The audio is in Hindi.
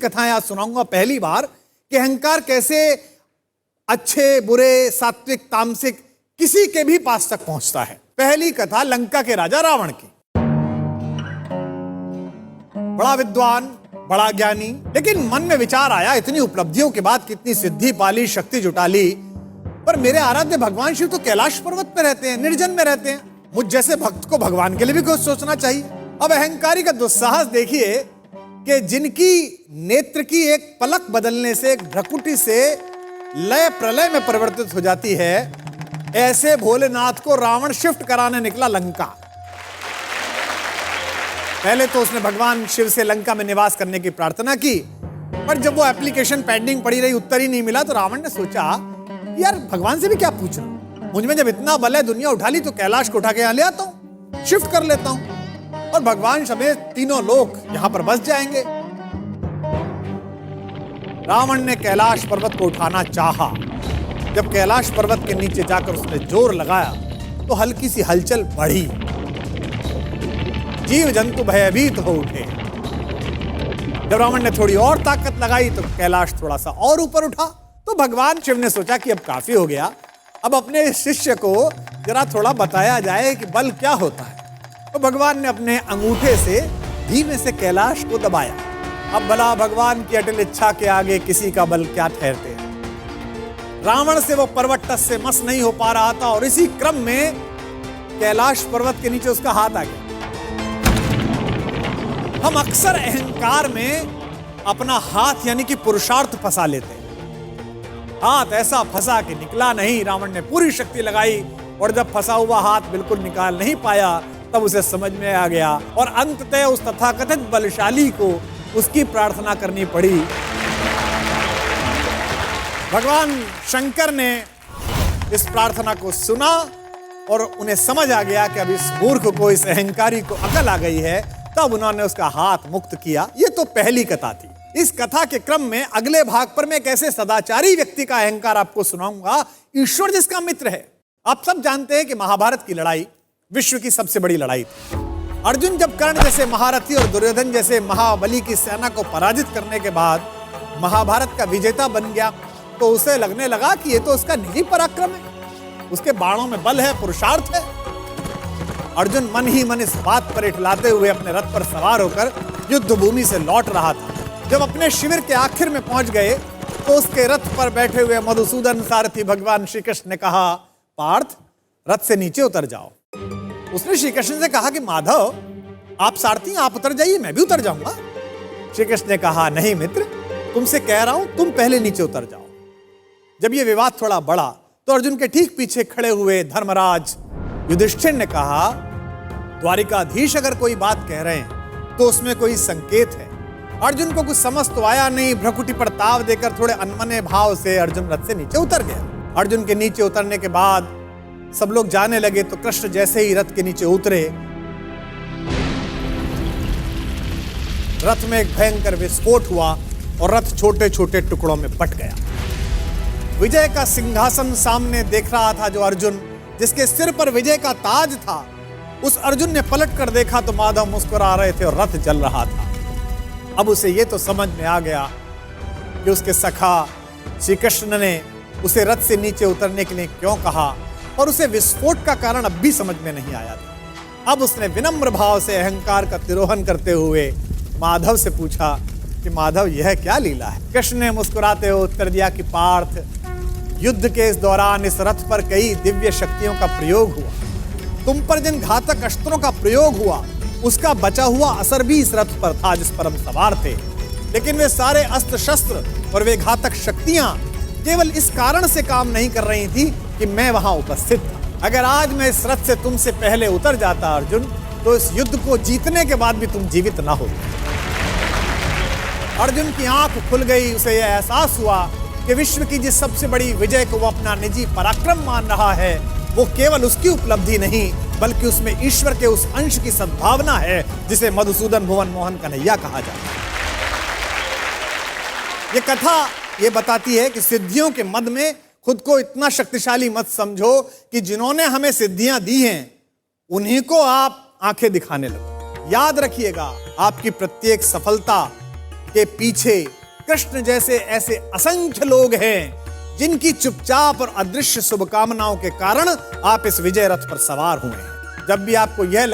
कथाएं आज सुनाऊंगा पहली बार कि अहंकार कैसे अच्छे, बुरे, सात्विक, तामसिक किसी के भी पास तक पहुंचता है। पहली कथा लंका के राजा रावण की। बड़ा विद्वान, बड़ा ज्ञानी, लेकिन मन में विचार आया, इतनी उपलब्धियों के बाद, कितनी सिद्धि पाली, शक्ति जुटा ली, पर मेरे आराध्य भगवान शिव तो कैलाश पर्वत पे रहते हैं, निर्जन में रहते हैं। मुझ जैसे भक्त को भगवान के लिए भी कुछ सोचना चाहिए। अब अहंकारी का दुस्साहस देखिए कि जिनकी नेत्र की एक पलक बदलने से, एक भ्रकुटी से लय प्रलय में परिवर्तित हो जाती है, ऐसे भोलेनाथ को रावण शिफ्ट कराने निकला लंका। पहले तो उसने भगवान शिव से लंका में निवास करने की प्रार्थना की, पर जब वो एप्लीकेशन पेंडिंग पड़ी रही, उत्तर ही नहीं मिला, तो रावण ने सोचा यार भगवान से भी क्या पूछना, मुझ में जब इतना बल है, दुनिया उठा ली, तो कैलाश को उठा के यहां ले आता हूं, शिफ्ट कर लेता हूं और भगवान समेत तीनों लोग यहां पर बस जाएंगे। रावण ने कैलाश पर्वत को उठाना चाहा। जब कैलाश पर्वत के नीचे जाकर उसने जोर लगाया तो हल्की सी हलचल बढ़ी, जीव जंतु भयभीत हो उठे। जब रावण ने थोड़ी और ताकत लगाई तो कैलाश थोड़ा सा और ऊपर उठा। तो भगवान शिव ने सोचा कि अब काफी हो गया, अब अपने शिष्य को जरा थोड़ा बताया जाए कि बल क्या होता है। तो भगवान ने अपने अंगूठे से धीमे से कैलाश को दबाया। अब भला भगवान की अटल इच्छा के आगे किसी का बल क्या ठहरते हैं। रावण से वो पर्वत टस से मस नहीं हो पा रहा था और इसी क्रम में कैलाश पर्वत के नीचे उसका हाथ आ गया। हम अक्सर अहंकार में अपना हाथ यानी कि पुरुषार्थ फंसा लेते हैं। हाथ ऐसा फंसा कि निकला नहीं। रावण ने पूरी शक्ति लगाई और जब फंसा हुआ हाथ बिल्कुल निकाल नहीं पाया, तब उसे समझ में आ गया और अंततः उस तथाकथित बलशाली को उसकी प्रार्थना करनी पड़ी। भगवान शंकर ने इस प्रार्थना को सुना और उन्हें समझ आ गया कि अब इस मूर्ख को, इस अहंकारी को अकल आ गई है। तब उन्होंने उसका हाथ मुक्त किया। ये तो पहली कथा थी। इस कथा के क्रम में अगले भाग पर मैं एक ऐसे सदाचारी व्यक्ति का अहंकार आपको सुनाऊंगा, ईश्वर जिसका मित्र है। आप सब जानते हैं कि महाभारत की लड़ाई विश्व की सबसे बड़ी लड़ाई थी। अर्जुन जब कर्ण जैसे महारथी और दुर्योधन जैसे महाबली की सेना को पराजित करने के बाद महाभारत का विजेता बन गया, तो उसे लगने लगा कि ये तो उसका निजी पराक्रम है, उसके बाणों में बल है, पुरुषार्थ है। अर्जुन मन ही मन इस बात पर इठलाते हुए अपने रथ पर सवार होकर युद्ध भूमि से लौट रहा था। जब अपने शिविर के आखिर में पहुंच गए तो उसके रथ पर बैठे हुए मधुसूदन सारथी भगवान श्री कृष्ण ने कहा, पार्थ रथ से नीचे उतर जाओ। उसने श्री कृष्ण से कहा कि माधव आप सारथी, आप उतर जाइए, मैं भी उतर जाऊंगा। श्री कृष्ण ने कहा, नहीं मित्र, तुमसे कह रहा हूं तुम पहले नीचे उतर जाओ। जब यह विवाद थोड़ा बढ़ा तो अर्जुन के ठीक पीछे खड़े हुए धर्मराज युधिष्ठिर ने कहा, द्वारिकाधीश अगर कोई बात कह रहे हैं तो उसमें कोई संकेत है। अर्जुन को कुछ समझ तो आया नहीं। भ्रकुटी पर ताव देकर थोड़े अनमने भाव से अर्जुन रथ से नीचे उतर गया। अर्जुन के नीचे उतरने के बाद सब लोग जाने लगे तो कृष्ण जैसे ही रथ के नीचे उतरे, रथ में एक भयंकर विस्फोट हुआ और रथ छोटे छोटे टुकड़ों में बट गया। विजय का सिंहासन सामने देख रहा था जो अर्जुन, जिसके सिर पर विजय का ताज था, उस अर्जुन ने पलट कर देखा तो माधव मुस्कुरा रहे थे और रथ जल रहा था। अब उसे यह तो समझ में आ गया कि उसके सखा श्री कृष्ण ने उसे रथ से नीचे उतरने के लिए क्यों कहा, और उसे विस्फोट का कारण अब भी समझ में नहीं आया था। अब उसने विनम्र भाव से अहंकार का तिरोहन करते हुए माधव से पूछा कि माधव यह क्या लीला है। कृष्ण ने मुस्कुराते हुए उत्तर दिया कि पार्थ, युद्ध के इस दौरान इस रथ पर कई दिव्य शक्तियों का प्रयोग हुआ। तुम पर जिन घातक अस्त्रों का प्रयोग हुआ उसका बचा हुआ असर भी इस रथ पर था जिस पर हम सवार थे। लेकिन वे सारे अस्त्र शस्त्र और वे घातक शक्तियां केवल इस कारण से काम नहीं कर रही थी कि मैं वहां उपस्थित था। अगर आज मैं इस रथ से तुमसे पहले उतर जाता अर्जुन, तो इस युद्ध को जीतने के बाद भी तुम जीवित ना होते। अर्जुन की आंख खुल गई। उसे यह एहसास हुआ कि विश्व की जिस सबसे बड़ी विजय को वो अपना निजी पराक्रम मान रहा है, वो केवल उसकी उपलब्धि नहीं बल्कि उसमें ईश्वर के उस अंश की सद्भावना है जिसे मधुसूदन भुवन मोहन कन्हैया कहा जाता है। ये कथा ये बताती है कि सिद्धियों के मद में खुद को इतना शक्तिशाली मत समझो कि जिन्होंने हमें सिद्धियां दी हैं उन्हीं को आप आंखें दिखाने लगो। याद रखिएगा, आपकी प्रत्येक सफलता के पीछे कृष्ण जैसे ऐसे असंख्य लोग हैं जिनकी चुपचाप और अदृश्य शुभकामनाओं के कारण आप इस विजय रथ पर सवार हुए हैं। जब भी आपको यह